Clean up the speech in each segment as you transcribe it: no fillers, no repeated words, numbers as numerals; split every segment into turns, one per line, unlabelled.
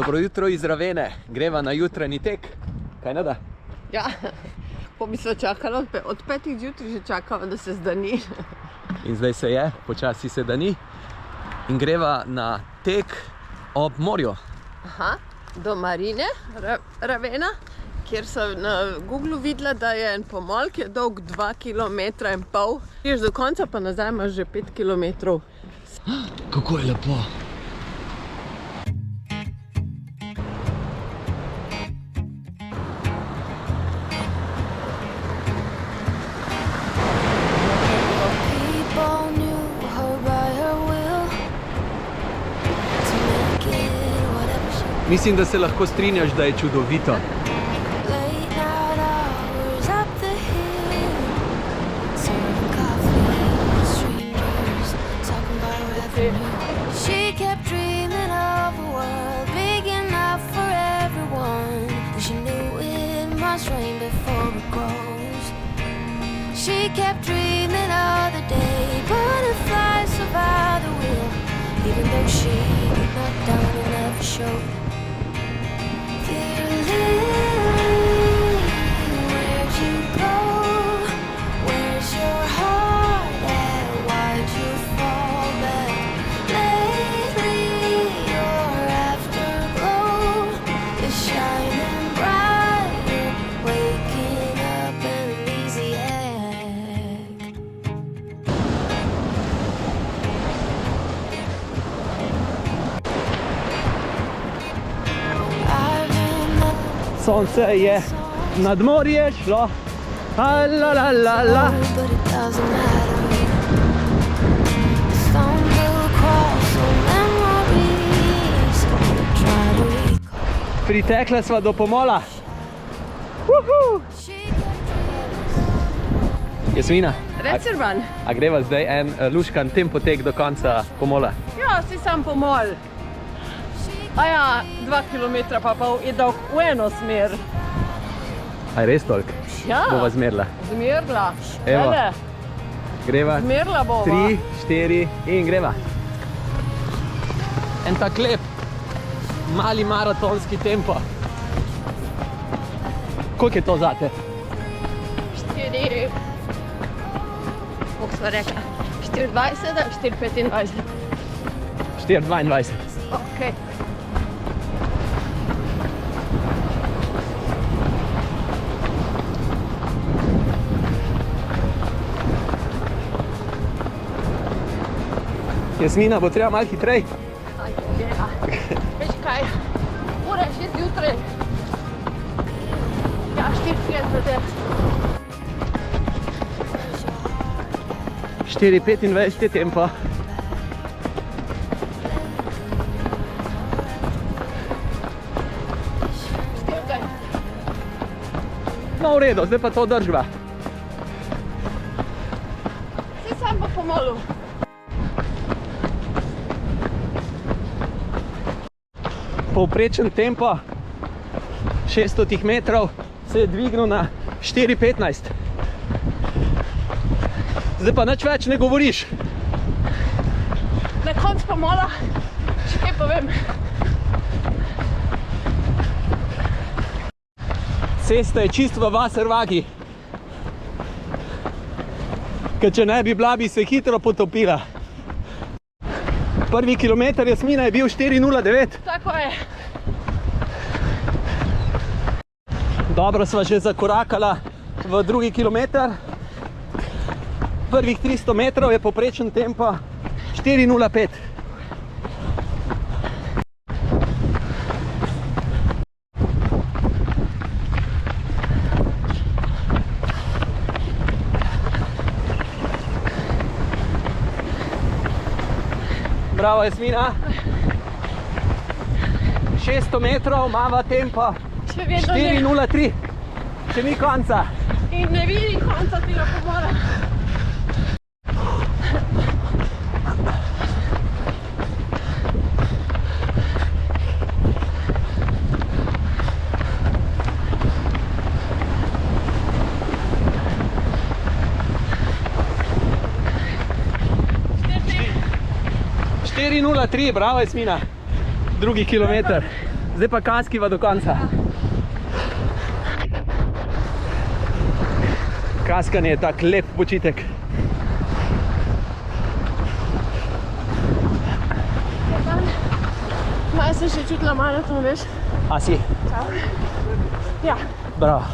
Dobro jutro iz Ravene, greva na jutranji tek, kaj ne da?
Ja, po bi se čakalo, od 5 zjutraj že čakamo, da se zdani.
In zdaj se je, počasi se dani in greva na tek ob morju.
Aha, do Marine, Ravena, kjer sem na Googlu videla, da je en pomol, ki je dolg 2,5 km. Ješ do konca, pa nazaj imaš že 5 km.
Kako je lepo! Mislim, da se lahko strinjaš, da je čudovito.
She kept dreaming of the day butterflies survived the wheel, even though she did not down and never showed. Dear Lily, where'd you go? Where's your heart at? Why'd you fall back? Lately your afterglow is shining brighter, waking up an easy egg.
Sonce je nad morje šlo, la la la la.
But it doesn't matter. Stumble across some memories. Try to recall.
Pritekla sva do pomola.
She kept dreaming.
Jasmina,
Recerban.
a greva zdaj en luškan tempo tek do konca pomola?
Ja, si sam pomol. A ja, 2 km pa pol je dolg v eno smer.
A je res toliko?
Ja,
Bova zmerla.
zmerla.
Evo.
Ele,
Greva.
zmerla bova.
3, 4 in greva. En tak lep, mali maratonski tempo. Koliko je to zate?
4, koliko sva rekla? 24, 4,25.
4,22.
Okej.
Jasmina, bo treba malo hitrej.
Ja. Veš kaj, ura je 6 zjutraj. Ja, 4,50.
4,25 je tempo.
Štirkaj.
No, v redu, zdaj pa to držva.
Si sam pa pomolu.
Povprečen tempo 600 metrov se je dvignil na 4,15. Zdaj pa nič več ne govoriš.
Na koncu pomola, še kaj povem.
Cesta je čisto v Wasserwagi. Ker če ne bi bila, bi se hitro potopila. Prvi kilometer Jasmina je bil 4,09.
Tako je.
Dobro sva že zakorakala v drugi kilometer. Prvih 300 metrov je povprečen tempo 4,05. Bravo, Jasmina. 600 metrov, imava tempo
Še vedno ne.
4,03. Še ni konca.
In ne vidim konca tega pomola.
Štiri 4,03, bravo Jasmina. Drugi kilometer. Zdaj pa kaskiva do konca. Kaskanje je tak lep počitek.
Malo sem še čutila maraton, veš?
A si?
Ja,
Bravo.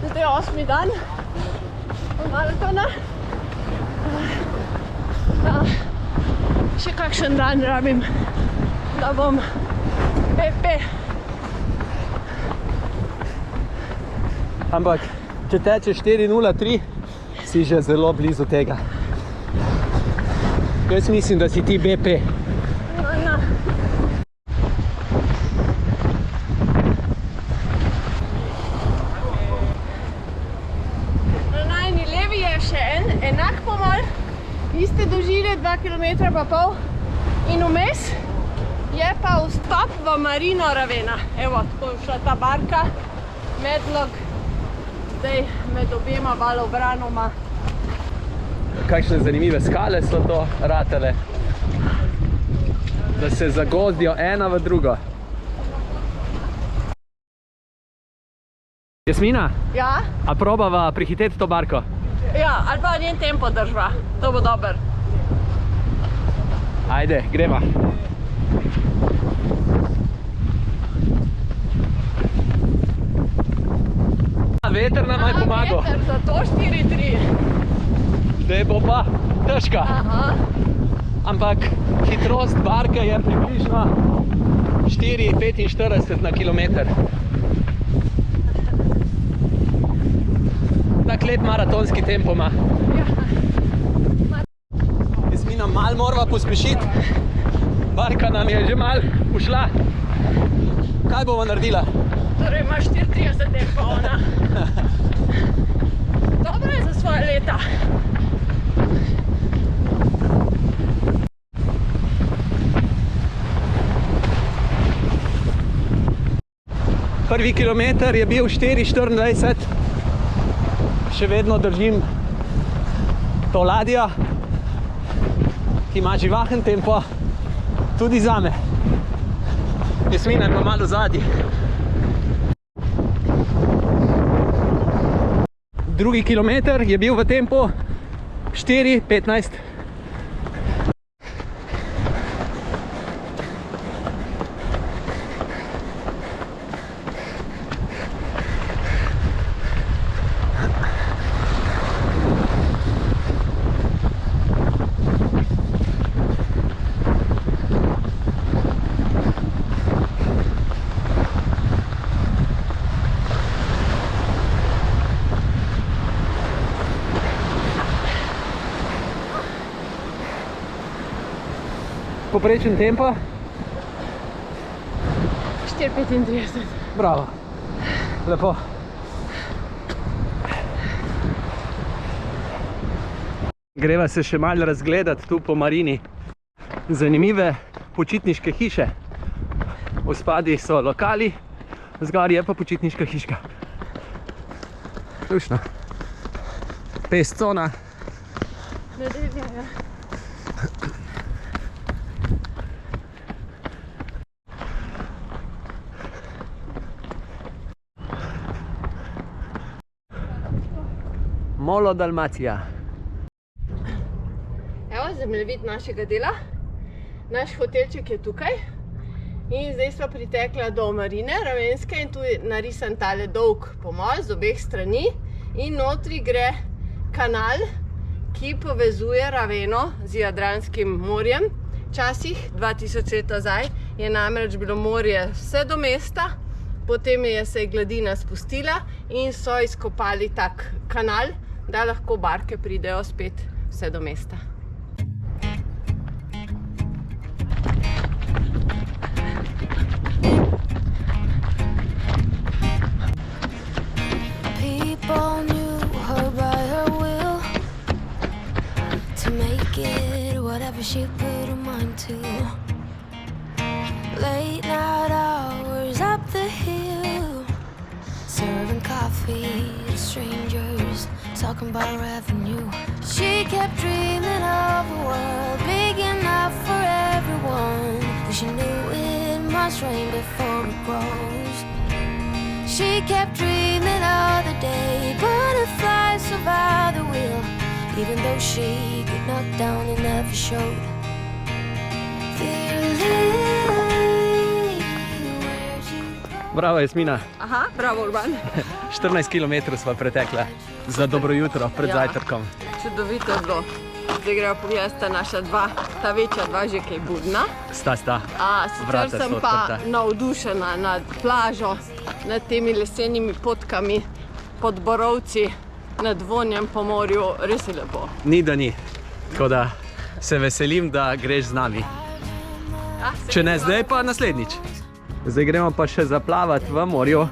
zdaj je 8. dan maratona. Še kakšen dan rabim, da bom PP.
Ampak, če teče 4:03, si že zelo blizu tega. Jaz mislim, da si ti BP.
No. Na najni levi je še enak pomol, iste dolžine, 2,5 km in vmes je pa vstop v Marino Ravenna. Evo, tako je šla ta barka, medlog, zdaj med obema valobranoma.
Kakšne zanimive skale so to ratale, da se zagozdijo ena v drugo. Jasmina,
Ja?
a probava prihiteti to barko?
Ja, ali pa njen tempo držva, to bo dober.
Ajde, greva. Veter nam je pomagal.
Veter, zato 4:3.
Zdaj bo pa težka.
Aha.
Ampak hitrost barke je približno 4,45 na kilometer. Tak lep maratonski tempo ima.
Ja.
Jasmina, malo morava pospešiti. Barka nam je že malo ušla. Kaj bova naredila?
Torej ima 34 tempo ona. Dobro je za svoje leta.
Prvi kilometer je bil 4:24. Še vedno držim to ladjo, ki ima živahen tempo, tudi zame. Jasmina je pa malo zadnji. Drugi kilometer je bil v tempu 4:15. Poprečen tempo?
4:35.
Bravo. Lepo. Greva se še malo razgledati tu po marini. Zanimive počitniške hiše. V spodaj so lokali, zgoraj je pa počitniška hiška. Lušno. Pest cona.
Nedelja, ja.
Molo Dalmacija.
Evo, zemljevid našega dela. Naš hotelček je tukaj. In zdaj smo pritekla do Marine Ravenske in tu je narisan tale dolg pomol z obeh strani. In notri gre kanal, ki povezuje Raveno z Jadranskim morjem. Včasih, 2000 let nazaj, je namreč bilo morje vse do mesta, potem se je gladina spustila in so izkopali tak kanal, da lahko barke pridejo spet vse do mesta.
People knew her by her will to make it whatever she put her mind to. Late night hours up the hill, serving coffee to strangers, talking about revenue. She kept dreaming of a world big enough for everyone, but she knew it might must rain before it grows. She kept dreaming of the day butterflies survived the wheel, even though she got knocked down and never showed. Dear Lily, where'd you go?
Bravo, Jasmina.
Aha, bravo, Urban.
14 km sva pretekla za dobro jutro pred
Ja.
zajtrkom.
Čudovito je bilo. Zdaj gremo pogledati ta naša dva, ta večja dva že kaj budna.
Sta.
Sicer
Vrata
sem
so
pa
odprta.
navdušena nad plažo, nad temi lesenimi potkami, pod borovci, nad vonjem po morju, res je lepo.
Ni da ni. Tako da se veselim, da greš z nami. Če ne zdaj, pa naslednjič. Zdaj gremo pa še zaplavati v morju